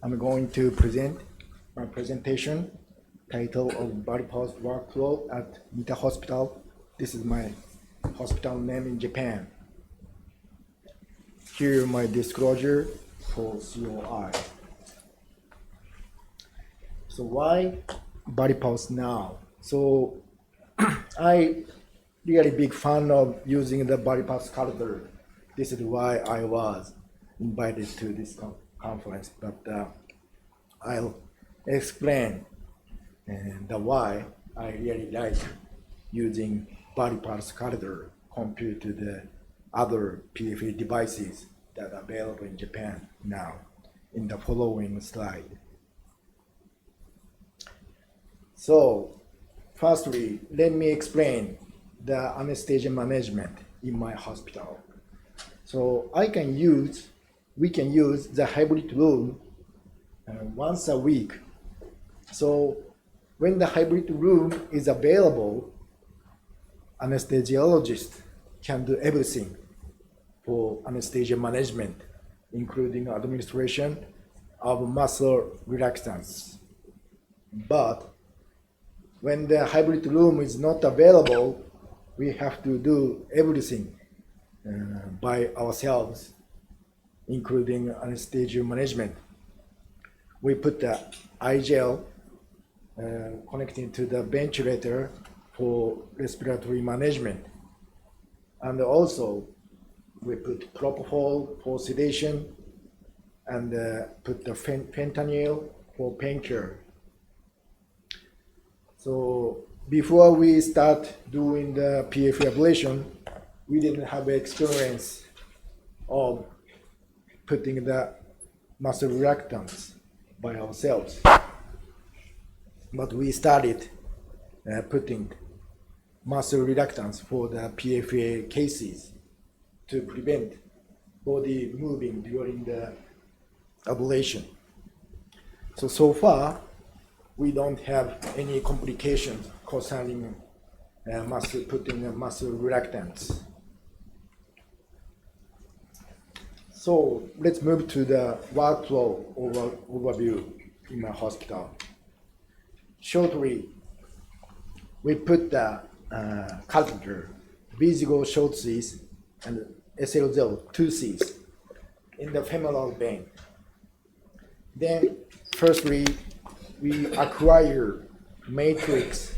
I'm going to present my presentation title of VARIPULSE workflow at Mita Hospital. This is my hospital name in Japan. Here my disclosure for COI. So why VARIPULSE now? So I really big fan of using the VARIPULSE catheter. This is why I was invited to this conference, but I'll explain the why I really like using VARIPULSE catheter compared to the other PFA devices that are available in Japan now in the following slide. So firstly, let me explain the anesthesia management in my hospital. So we can use the hybrid room once a week. So when the hybrid room is available, anesthesiologist can do everything for anesthesia management, including administration of muscle relaxants. But when the hybrid room is not available, we have to do everything by ourselves, including anesthesia management. We put the eye gel connecting to the ventilator for respiratory management. And also, we put propofol for sedation and put the fentanyl for painkiller. So before we start doing the PFA ablation, we didn't have experience of putting the muscle relaxants by ourselves. But we started putting muscle relaxants for the PFA cases to prevent body moving during the ablation. So far, we don't have any complications concerning putting muscle relaxants. So let's move to the workflow overview in my hospital. Shortly, we put the catheter, visible short Cs and SL0 2 Cs in the femoral vein. Then, firstly, we acquire matrix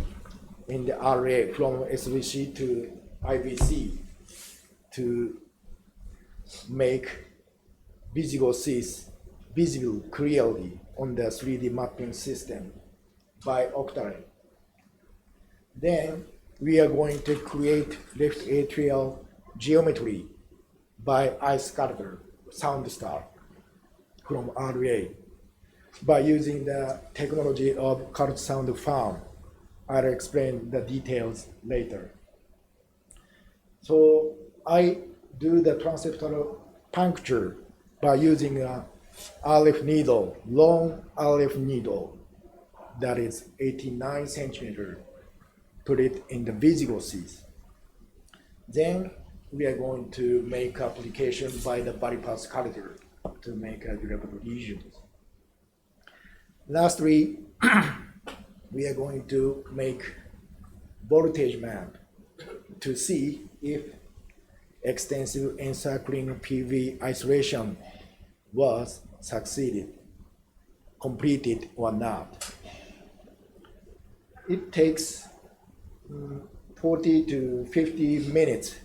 in the RA from SVC to IVC to make visible Cs visible clearly on the 3D mapping system by Octane. Then we are going to create left atrial geometry by ice catheter SoundStar from RA by using the technology of ultrasound farm. I'll explain the details later. So I do the transeptal puncture by using a RF needle, long RF needle that is 89 centimeters. Put it in the visible Cs. Then we are going to make application by the VARIPULSE catheter to make durable lesions. Lastly, we are going to make voltage map to see if extensive encircling PV isolation was completed or not. It takes 40 to 50 minutes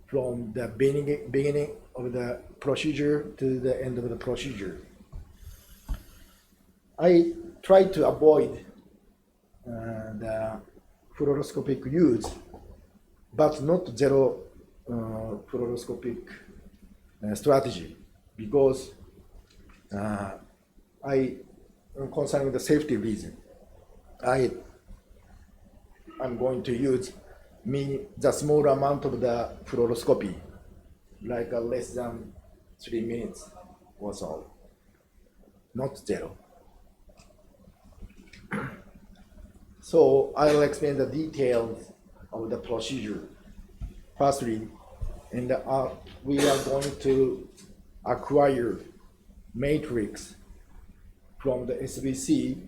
from the beginning of the procedure to the end of the procedure. I try to avoid the fluoroscopic use, but not zero fluoroscopic strategy, because concerning the safety reason, I'm going to use the small amount of the fluoroscopy, like less than 3 minutes or so, not zero. So I'll explain the details of the procedure. Firstly, we are going to acquire matrix from the SVC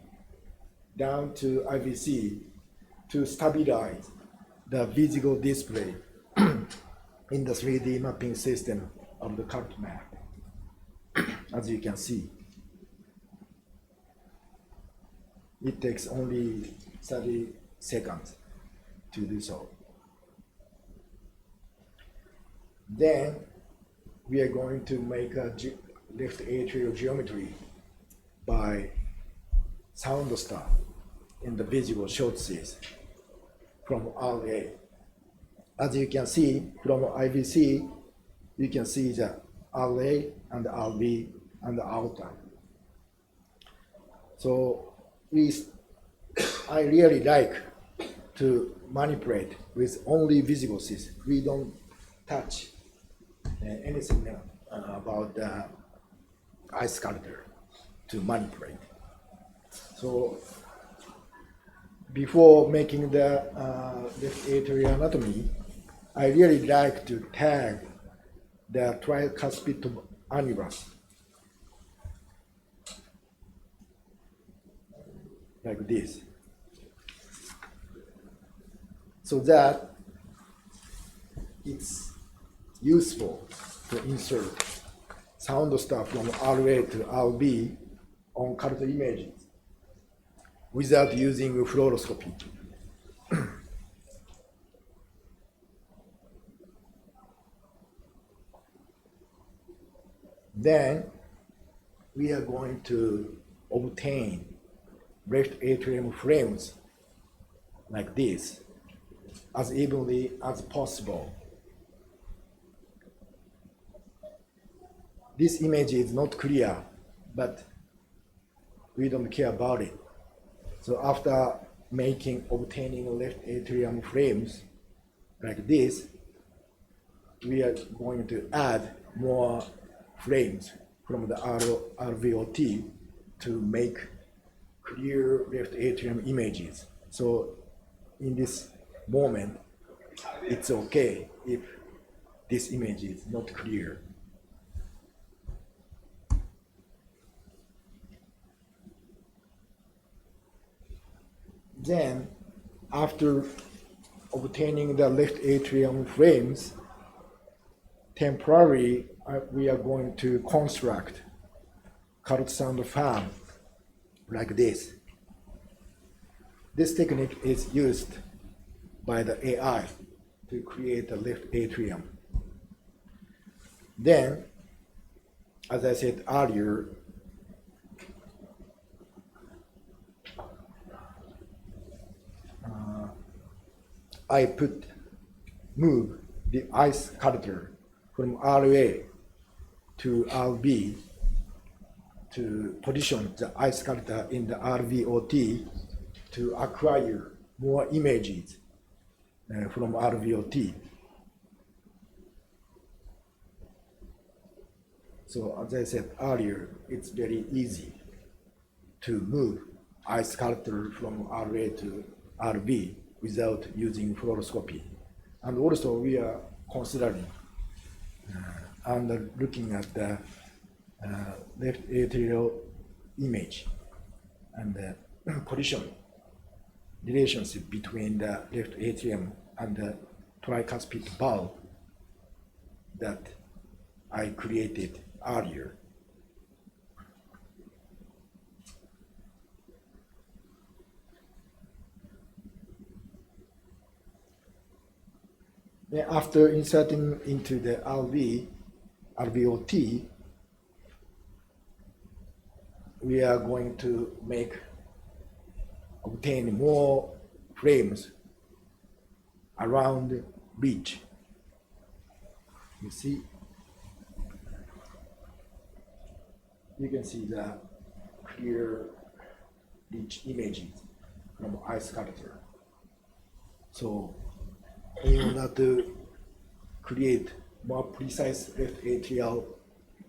down to IVC to stabilize the visual display in the 3D mapping system of the cart map, as you can see. It takes only 30 seconds to do so. Then we are going to make a left atrial geometry by sound stuff in the visual shortcuts from RA. As you can see from IVC, you can see the RA and RB and the outer. So I really like to manipulate with only visual system. We don't touch anything about the eye sculptor to manipulate. So before making the left atrial anatomy, I really like to tag the tricuspid annulus like this, so that it's useful to insert sound stuff from RA to RB on cart images without using fluoroscopy. Then we are going to obtain left atrium frames like this as evenly as possible. This image is not clear, but we don't care about it. So after obtaining left atrium frames like this, we are going to add more frames from the RVOT to make clear left atrium images. So in this moment, it's okay if this image is not clear. Then, after obtaining the left atrium frames, temporarily we are going to construct cart sound fan like this. This technique is used by the AI to create a left atrium. Then, as I said earlier, I move the eye sculptor from RA to RB to position the eye sculptor in the RVOT to acquire more images from RVOT. So as I said earlier, it's very easy to move eye sculptor from RA to RB without using fluoroscopy. And also we are considering and looking at the left atrial image and the position relationship between the left atrium and the tricuspid valve that I created earlier. Then after inserting into the RVOT, we are going to obtain more frames around ridge. You see, you can see the clear ridge images from eye sculpture. So in order to create more precise left atrial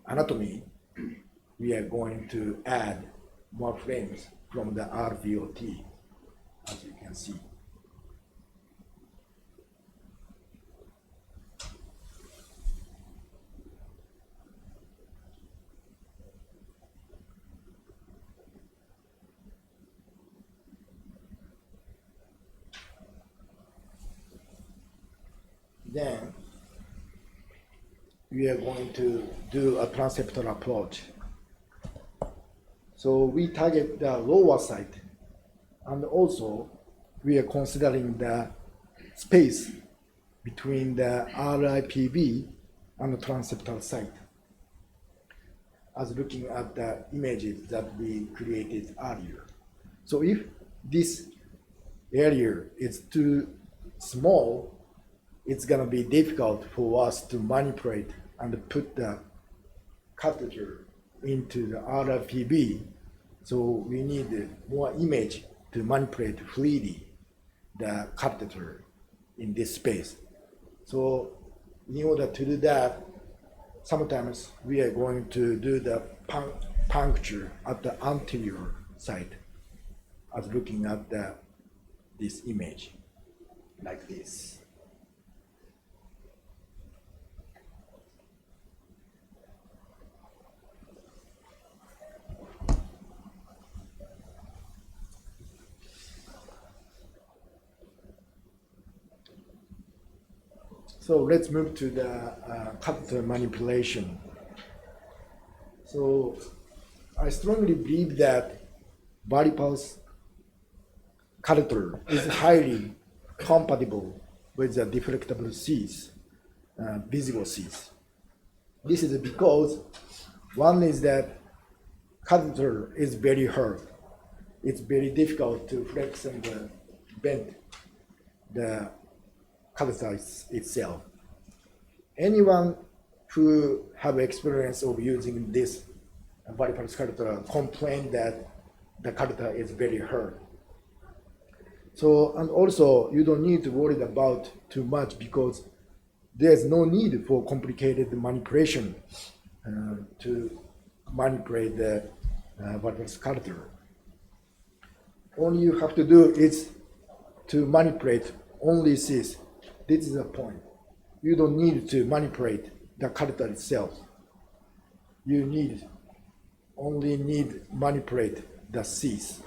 anatomy, we are going to add more frames from the RVOT, as you can see. then we are going to do a transeptal approach. So we target the lower side, and also we are considering the space between the RIPB and the transeptal site, as looking at the images that we created earlier. So if this area is too small, it's going to be difficult for us to manipulate and put the catheter into the RIPB. So we need more image to manipulate freely the catheter in this space. So in order to do that, sometimes we are going to do the puncture at the anterior side, as looking at this image like this. So let's move to the catheter manipulation. So I strongly believe that VARIPULSE catheter is highly compatible with the deflectable seats, visible seats. This is because one is that catheter is very hard. It's very difficult to flex and bend the catheter itself. Anyone who have experience of using this VARIPULSE catheter complain that the catheter is very hard. So, and also you don't need to worry about too much, because there's no need for complicated manipulation to manipulate the VARIPULSE catheter. All you have to do is to manipulate only this. This is the point. You don't need to manipulate the catheter itself. You only need manipulate the Cs.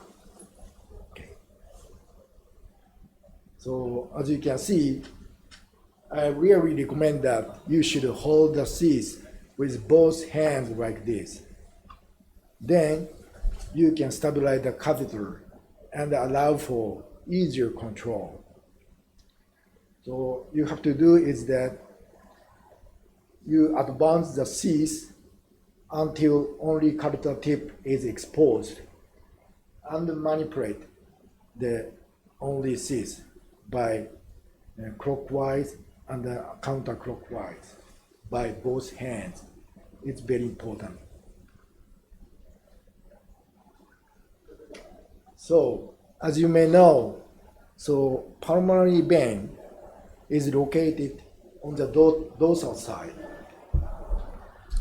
Okay. So as you can see, I really recommend that you should hold the Cs with both hands like this. Then you can stabilize the catheter and allow for easier control. So you have to do is that you advance the Cs until only catheter tip is exposed, and manipulate the only Cs by clockwise and counterclockwise by both hands. It's very important. So as you may know, so pulmonary vein is located on the dorsal side.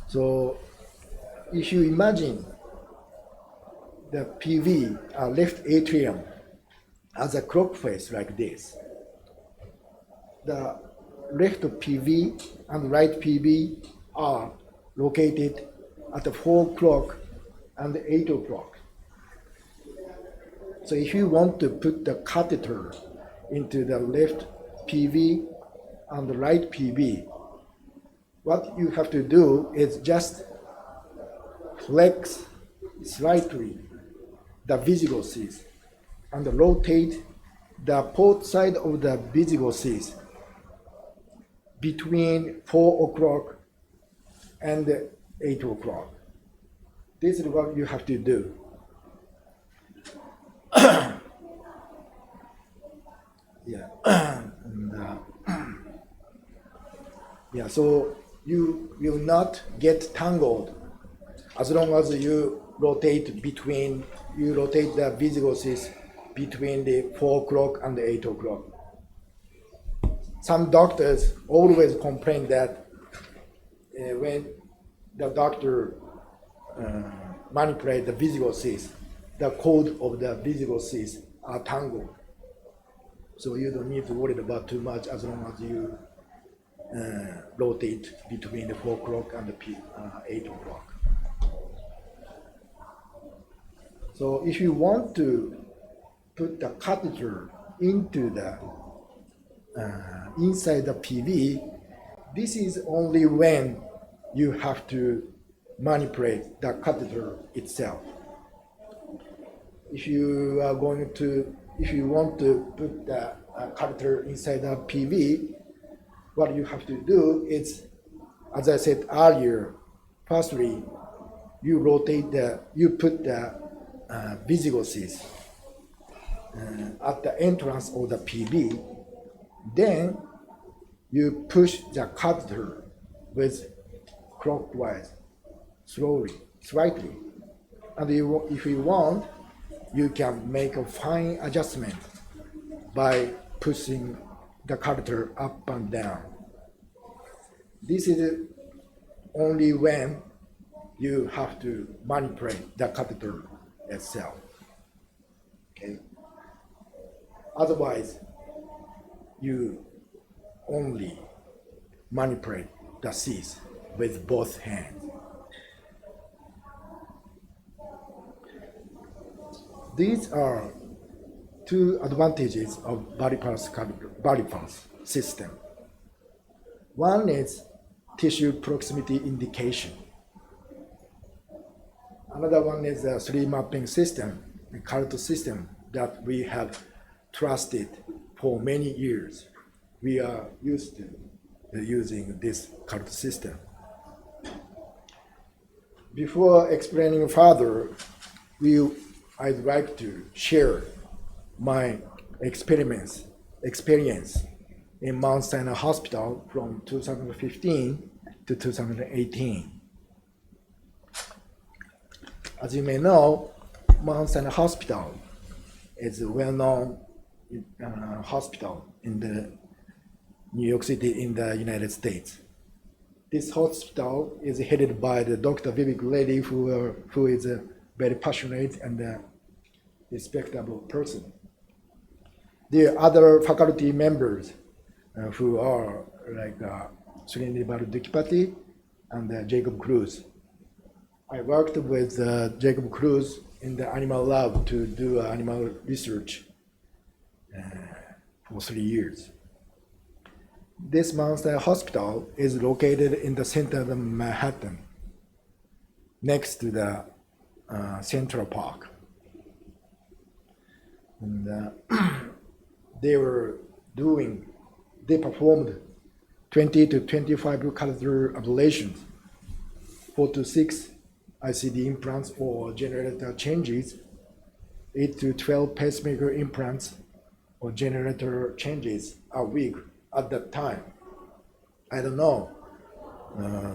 So if you imagine the PV, left atrium, as a clock face like this, the left PV and right PV are located at the 4 o'clock and 8 o'clock. So if you want to put the catheter into the left PV and the right PV, what you have to do is just flex slightly the visible Cs and rotate the port side of the visible Cs between 4 o'clock and 8 o'clock. This is what you have to do. Yeah. Yeah, so you will not get tangled as long as you rotate the visible Cs between the 4 o'clock and the 8 o'clock. Some doctors always complain that when the doctor manipulates the visible Cs, the code of the visible Cs are tangled. So you don't need to worry about too much as long as you rotate between the 4 o'clock and the 8 o'clock. So if you want to put the catheter into the inside the PV, this is only when you have to manipulate the catheter itself. If you want to put the catheter inside the PV, what you have to do is, as I said earlier, firstly, you put the viscoses at the entrance of the PV, then you push the catheter with clockwise, slowly, slightly. And if you want, you can make a fine adjustment by pushing the catheter up and down. This is only when you have to manipulate the catheter itself. Okay. Otherwise, you only manipulate the seeds with both hands. These are two advantages of VARIPULSE system. One is tissue proximity indication. Another one is a 3 mapping system, a CART system that we have trusted for many years. We are used to using this CART system. Before explaining further, I'd like to share my experience in Mount Sinai Hospital from 2015 to 2018. As you may know, Mount Sinai Hospital is a well-known hospital in the New York City in the United States. This hospital is headed by the Dr. Vivek Reddy, who is a very passionate and respectable person. There are other faculty members who are like Srinivas Dukipati and Jacob Cruz. I worked with Jacob Cruz in the animal lab to do animal research for 3 years. This Mount Sinai Hospital is located in the center of Manhattan, next to the Central Park. And they performed 20 to 25 catheter ablations, 4 to 6 ICD implants or generator changes, 8 to 12 pacemaker implants or generator changes a week at that time. I don't know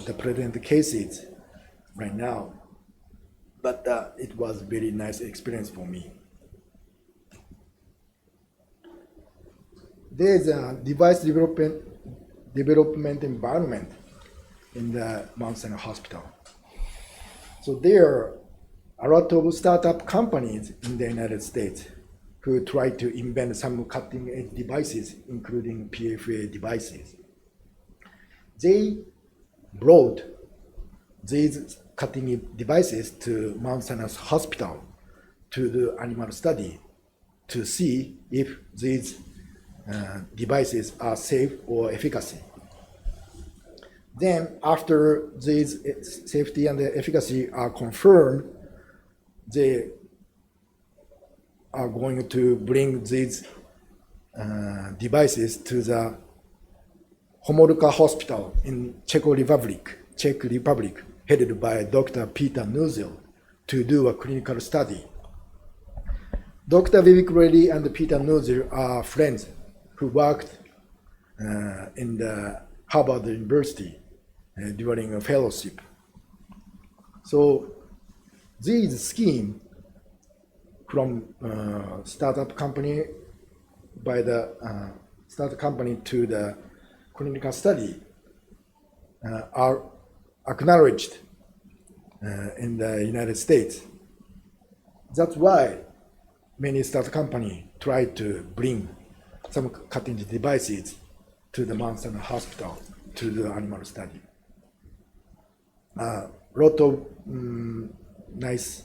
the present cases right now, but it was a very nice experience for me. There's a device development environment in the Mount Sinai Hospital. So there are a lot of startup companies in the United States who try to invent some cutting-edge devices, including PFA devices. They brought these cutting-edge devices to Mount Sinai Hospital to do animal study to see if these devices are safe or efficacy. Then after these safety and efficacy are confirmed, they are going to bring these devices to the Homolka Hospital in Czech Republic, headed by Dr. Peter Nuzel, to do a clinical study. Dr. Vivek Reddy and Peter Nuzel are friends who worked in the Harvard University during a fellowship. So this scheme from startup company by the startup company to the clinical study are acknowledged in the United States. That's why many startup companies try to bring some cutting-edge devices to the Mount Sinai Hospital to do animal study. A lot of nice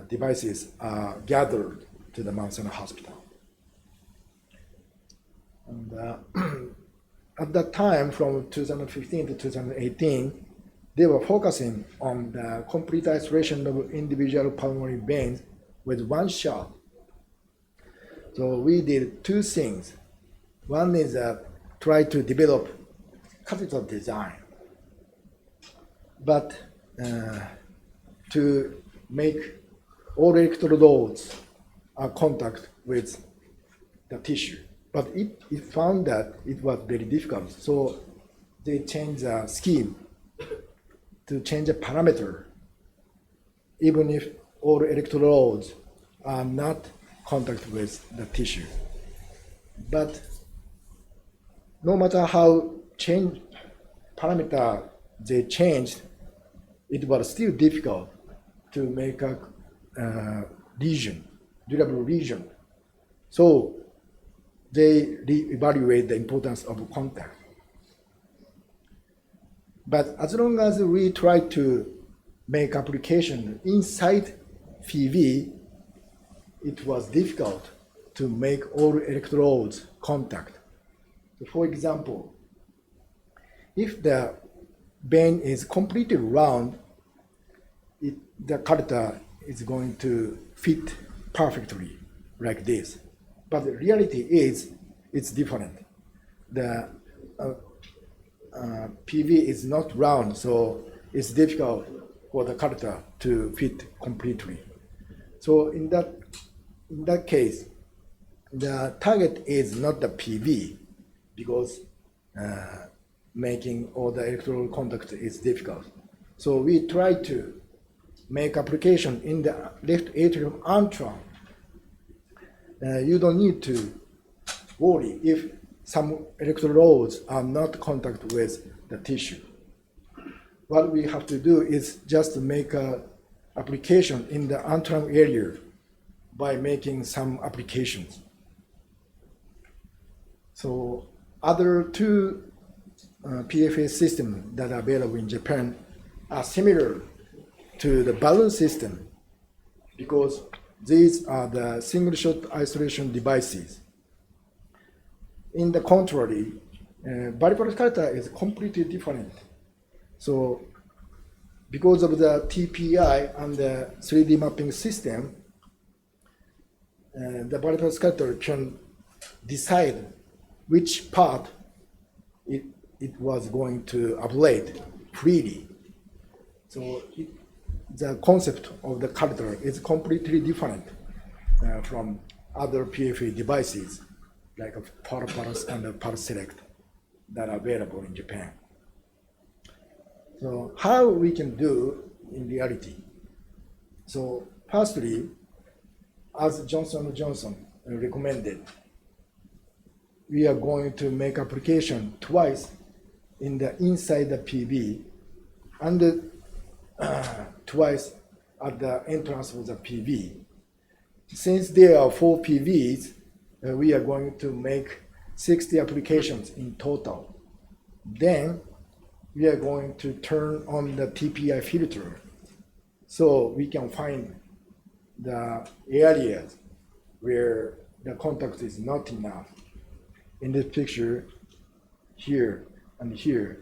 devices are gathered to the Mount Sinai Hospital. And at that time, from 2015 to 2018, they were focusing on the complete isolation of individual pulmonary veins with one shot. So we did two things. One is try to develop catheter design, but to make all electrodes contact with the tissue. But it found that it was very difficult. So they changed the scheme to change the parameter, even if all electrodes are not contact with the tissue. But no matter how change parameter they changed, it was still difficult to make a lesion, durable lesion. So they evaluate the importance of contact. But as long as we try to make application inside PV, it was difficult to make all electrodes contact. So for example, if the vein is completely round, the catheter is going to fit perfectly like this. But the reality is, it's different. The PV is not round, so it's difficult for the catheter to fit completely. So in that case, the target is not the PV, because making all the electrode contact is difficult. So we try to make application in the left atrium antrum. You don't need to worry if some electrodes are not contact with the tissue. What we have to do is just make an application in the antrum area by making some applications. So other two PFA systems that are available in Japan are similar to the balloon system, because these are the single-shot isolation devices. In the contrary, VARIPULSE catheter is completely different. So because of the TPI and the 3D mapping system, the VARIPULSE catheter can decide which part it was going to ablate freely. So the concept of the catheter is completely different from other PFA devices like VARIPULSE and VARISELECT that are available in Japan. So how we can do in reality? So firstly, as Johnson & Johnson recommended, we are going to make application twice in the inside the PV and twice at the entrance of the PV. Since there are 4 PVs, we are going to make 60 applications in total. Then we are going to turn on the TPI filter so we can find the areas where the contact is not enough. In this picture, here and here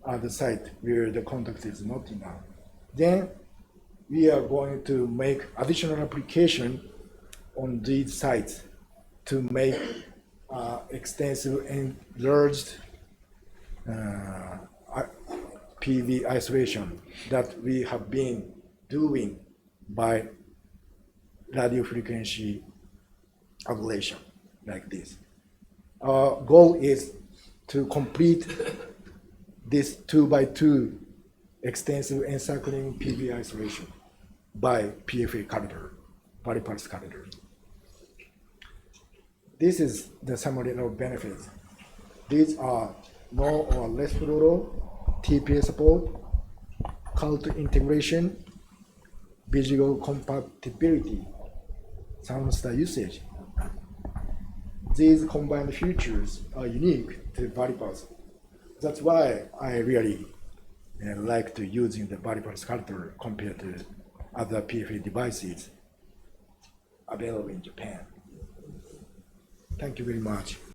are the sites where the contact is not enough. Then we are going to make additional application on these sites to make extensive enlarged PV isolation that we have been doing by radiofrequency ablation like this. Our goal is to complete this 2x2 extensive encircling PV isolation by PFA catheter, VARIPULSE catheter. This is the summary of benefits. These are no or less fluoro, TPA support, cult integration, visual compatibility, thermostat usage. These combined features are unique to VARIPULSE. That's why I really like to using the VARIPULSE catheter compared to other PFA devices available in Japan. Thank you very much.